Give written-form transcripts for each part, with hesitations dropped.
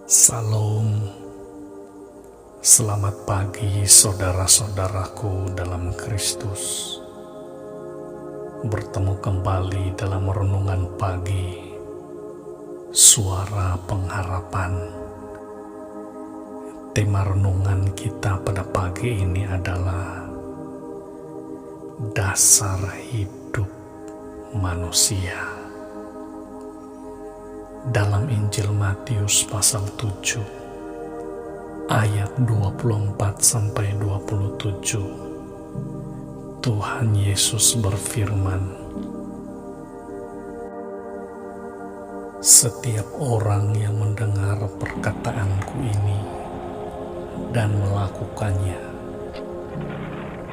Salam, selamat pagi saudara-saudaraku dalam Kristus. Bertemu kembali dalam renungan pagi, suara pengharapan. Tema renungan kita pada pagi ini adalah dasar hidup manusia. Dalam Injil Matius pasal 7 ayat 24-27, Tuhan Yesus berfirman, "Setiap orang yang mendengar perkataanku ini dan melakukannya,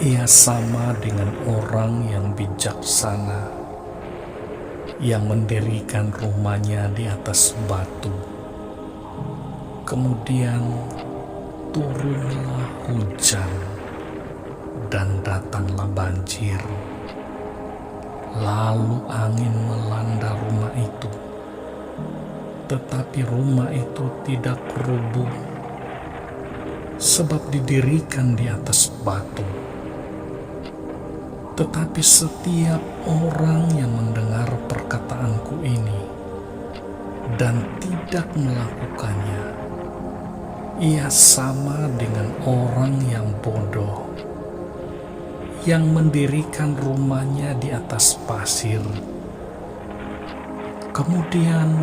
ia sama dengan orang yang bijaksana yang mendirikan rumahnya di atas batu. Kemudian turunlah hujan dan datanglah banjir, lalu angin melanda rumah itu, tetapi rumah itu tidak rubuh, sebab didirikan di atas batu. Tetapi setiap orang yang mendengar perkataanku ini dan tidak melakukannya, ia sama dengan orang yang bodoh, yang mendirikan rumahnya di atas pasir. Kemudian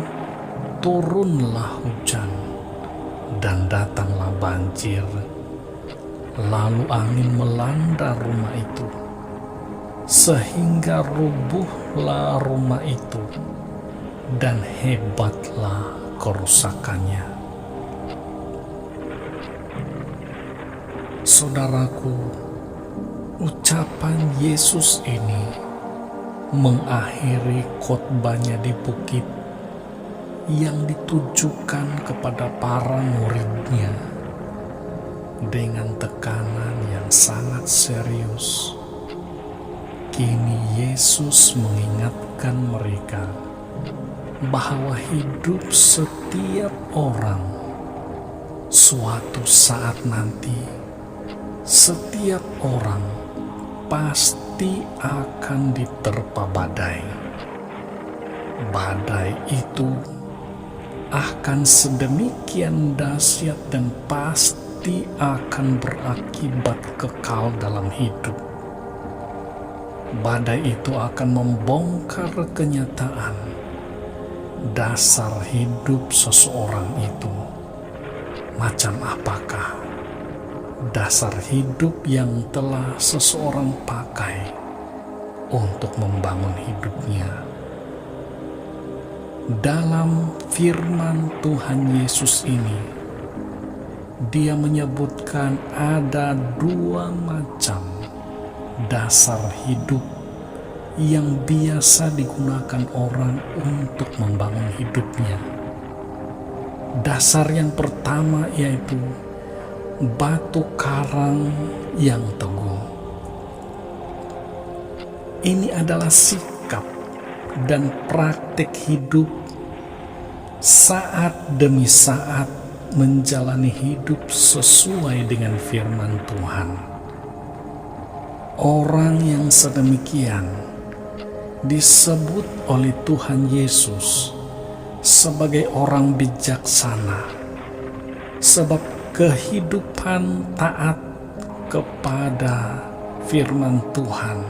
turunlah hujan dan datanglah banjir, lalu angin melanda rumah itu, sehingga rubuhlah rumah itu dan hebatlah kerusakannya." Saudaraku, ucapan Yesus ini mengakhiri khotbahnya di bukit yang ditujukan kepada para muridnya dengan tekanan yang sangat serius. Kini Yesus mengingatkan mereka bahwa hidup setiap orang suatu saat nanti, setiap orang pasti akan diterpa badai. Badai itu akan sedemikian dahsyat dan pasti akan berakibat kekal dalam hidup. Badai itu akan membongkar kenyataan dasar hidup seseorang itu. Macam apakah dasar hidup yang telah seseorang pakai untuk membangun hidupnya? Dalam firman Tuhan Yesus ini, Dia menyebutkan ada dua macam dasar hidup yang biasa digunakan orang untuk membangun hidupnya. Dasar yang pertama yaitu batu karang yang teguh. Ini adalah sikap dan praktik hidup saat demi saat menjalani hidup sesuai dengan firman Tuhan. Orang yang sedemikian disebut oleh Tuhan Yesus sebagai orang bijaksana, sebab kehidupan taat kepada firman Tuhan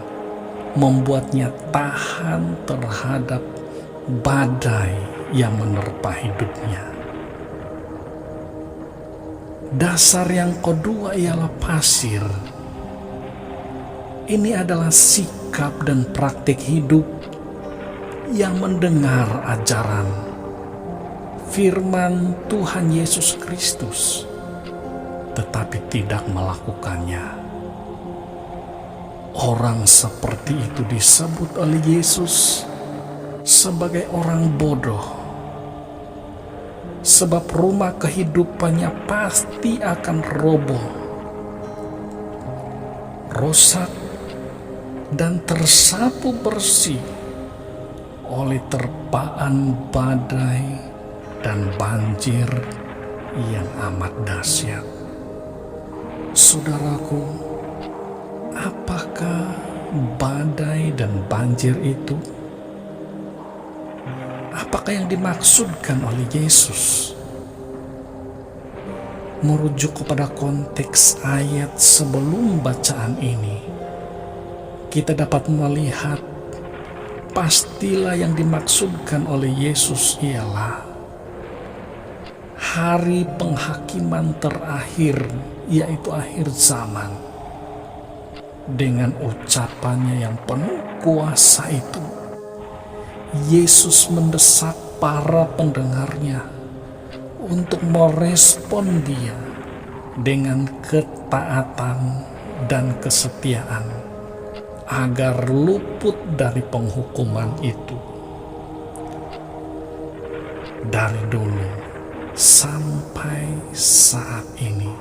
membuatnya tahan terhadap badai yang menerpa hidupnya. Dasar yang kedua ialah pasir. Ini adalah sikap dan praktik hidup yang mendengar ajaran firman Tuhan Yesus Kristus, tetapi tidak melakukannya. Orang seperti itu disebut oleh Yesus sebagai orang bodoh, sebab rumah kehidupannya pasti akan roboh, rusak, dan tersapu bersih oleh terpaan badai dan banjir yang amat dahsyat. Saudaraku, apakah badai dan banjir itu? Apakah yang dimaksudkan oleh Yesus? Merujuk kepada konteks ayat sebelum bacaan ini, kita dapat melihat pastilah yang dimaksudkan oleh Yesus ialah hari penghakiman terakhir, yaitu akhir zaman. Dengan ucapannya yang penuh kuasa itu, Yesus mendesak para pendengarnya untuk merespon Dia dengan ketaatan dan kesetiaan agar luput dari penghukuman itu. Dari dulu sampai saat ini,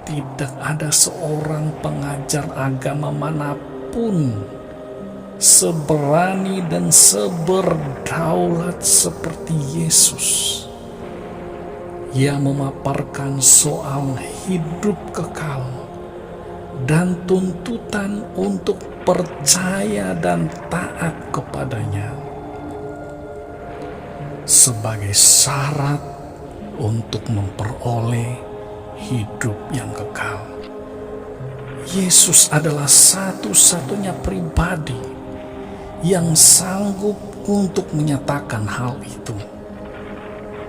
tidak ada seorang pengajar agama manapun seberani dan seberdaulat seperti Yesus yang memaparkan soal hidup kekal dan tuntutan untuk percaya dan taat kepadanya sebagai syarat untuk memperoleh hidup yang kekal. Yesus adalah satu-satunya pribadi yang sanggup untuk menyatakan hal itu.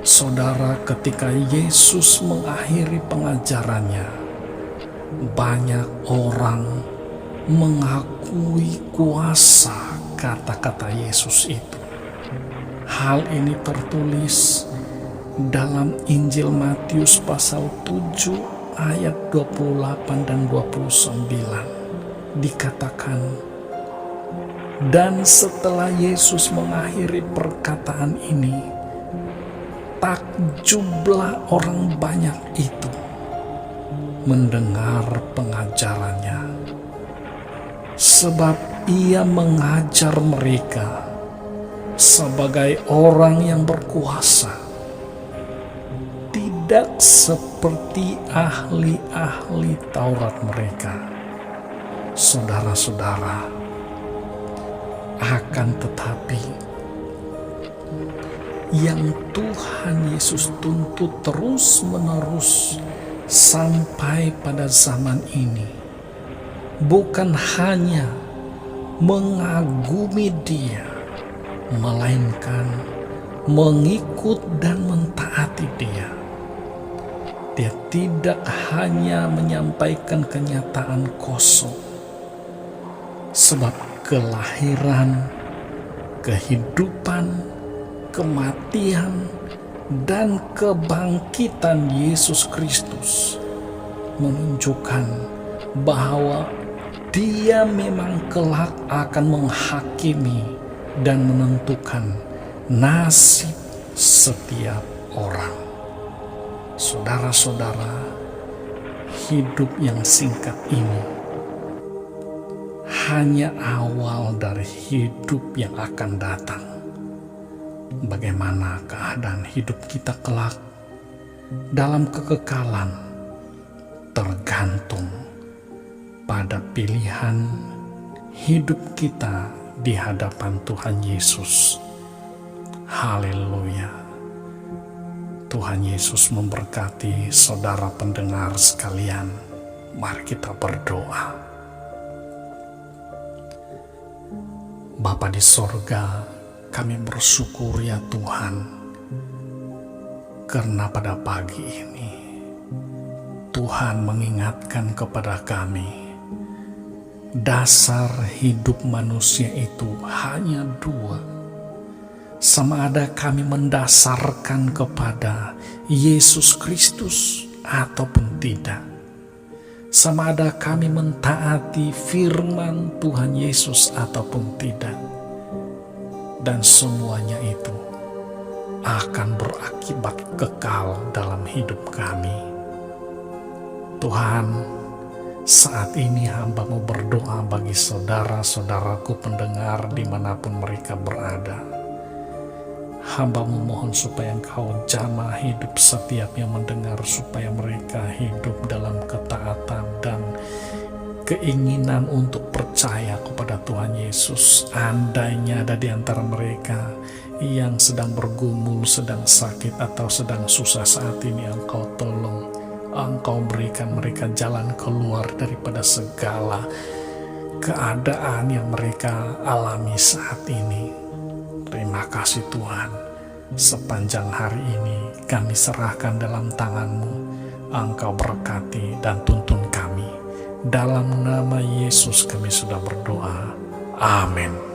Saudara, ketika Yesus mengakhiri pengajarannya, banyak orang mengakui kuasa kata-kata Yesus itu. Hal ini tertulis dalam Injil Matius pasal 7 ayat 28 dan 29. Dikatakan, dan setelah Yesus mengakhiri perkataan ini, takjublah orang banyak itu mendengar pengajarannya, sebab Ia mengajar mereka sebagai orang yang berkuasa, tidak seperti ahli-ahli Taurat mereka. Saudara-saudara, akan tetapi yang Tuhan Yesus tuntut terus-menerus sampai pada zaman ini bukan hanya mengagumi Dia, melainkan mengikut dan mentaati Dia. Dia tidak hanya menyampaikan kenyataan kosong, sebab kelahiran, kehidupan, kematian, dan kebangkitan Yesus Kristus menunjukkan bahwa Dia memang kelak akan menghakimi dan menentukan nasib setiap orang. Saudara-saudara, hidup yang singkat ini hanya awal dari hidup yang akan datang. Bagaimana keadaan hidup kita kelak dalam kekekalan tergantung pada pilihan hidup kita di hadapan Tuhan Yesus. Haleluya. Tuhan Yesus memberkati saudara pendengar sekalian. Mari kita berdoa. Bapa di sorga, kami bersyukur ya Tuhan, karena pada pagi ini Tuhan mengingatkan kepada kami, dasar hidup manusia itu hanya dua. Sama ada kami mendasarkan kepada Yesus Kristus ataupun tidak. Sama ada kami mentaati firman Tuhan Yesus ataupun tidak. Dan semuanya itu akan berakibat kekal dalam hidup kami. Tuhan, saat ini hamba-Mu berdoa bagi saudara-saudaraku pendengar dimanapun mereka berada. Hamba-Mu mohon supaya Engkau jamah hidup setiap yang mendengar, supaya mereka hidup dalam ketaatan dan keinginan untuk percaya kepada Tuhan Yesus. Andainya ada di antara mereka yang sedang bergumul, sedang sakit, atau sedang susah saat ini, Engkau tolong, Engkau berikan mereka jalan keluar daripada segala keadaan yang mereka alami saat ini. Terima kasih Tuhan, sepanjang hari ini kami serahkan dalam tangan-Mu. Engkau berkati dan tuntun kami. Dalam nama Yesus kami sudah berdoa. Amin.